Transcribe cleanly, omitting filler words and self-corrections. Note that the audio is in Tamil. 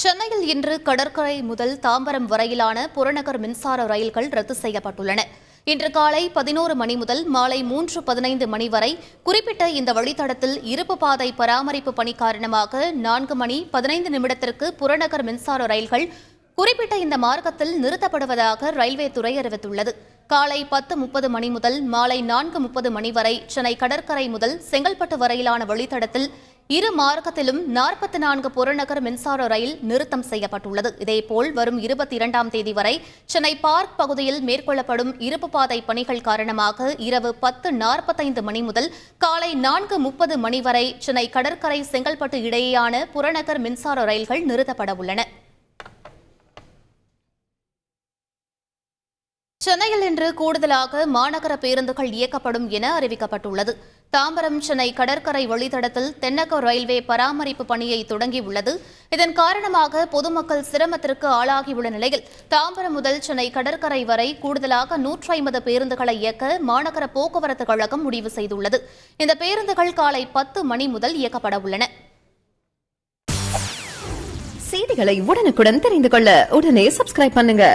சென்னையில் இன்று கடற்கரை முதல் தாம்பரம் வரையிலான புறநகர் மின்சார ரயில்கள் ரத்து செய்யப்பட்டுள்ளன. இன்று காலை 11 மணி முதல் மாலை 3:15 மணி வரை குறிப்பிட்ட இந்த வழித்தடத்தில் இருப்பு பாதை பராமரிப்பு பணி காரணமாக 4 மணி 15 நிமிடத்திற்கு புறநகர் மின்சார ரயில்கள் குறிப்பிட்ட இந்த மார்க்கத்தில் நிறுத்தப்படுவதாக ரயில்வே துறை அறிவித்துள்ளது. காலை 10:30 மணி முதல் மாலை 4:30 மணி வரை சென்னை கடற்கரை முதல் செங்கல்பட்டு வரையிலான வழித்தடத்தில் இரு மார்க்கத்திலும் 44 புறநகர் மின்சார ரயில் நிறுத்தம் செய்யப்பட்டுள்ளது. இதேபோல் வரும் 22ஆம் தேதி வரை சென்னை பார்க் பகுதியில் மேற்கொள்ளப்படும் இருப்பு பாதை பணிகள் காரணமாக இரவு 10:45 மணி முதல் காலை 4:30 மணி வரை சென்னை கடற்கரை செங்கல்பட்டு இடையேயான புறநகர் மின்சார ரயில்கள் நிறுத்தப்பட உள்ளன. சென்னையில் இன்று கூடுதலாக மாநகர பேருந்துகள் இயக்கப்படும் என அறிவிக்கப்பட்டுள்ளது. தாம்பரம் சென்னை கடற்கரை வழித்தடத்தில் தென்னக ரயில்வே பராமரிப்பு பணியை தொடங்கியுள்ளது. இதன் காரணமாக பொதுமக்கள் சிரமத்திற்கு ஆளாகியுள்ள நிலையில் தாம்பரம் முதல் சென்னை கடற்கரை வரை கூடுதலாக 150 பேருந்துகளை இயக்க மாநகர போக்குவரத்து கழகம் முடிவு செய்துள்ளது. இந்த பேருந்துகள் காலை 10 மணி முதல் இயக்கப்பட உள்ளன. செய்திகளை உடனுக்குடன் தெரிந்து கொள்ள உடனே சப்ஸ்கிரைப் பண்ணுங்க.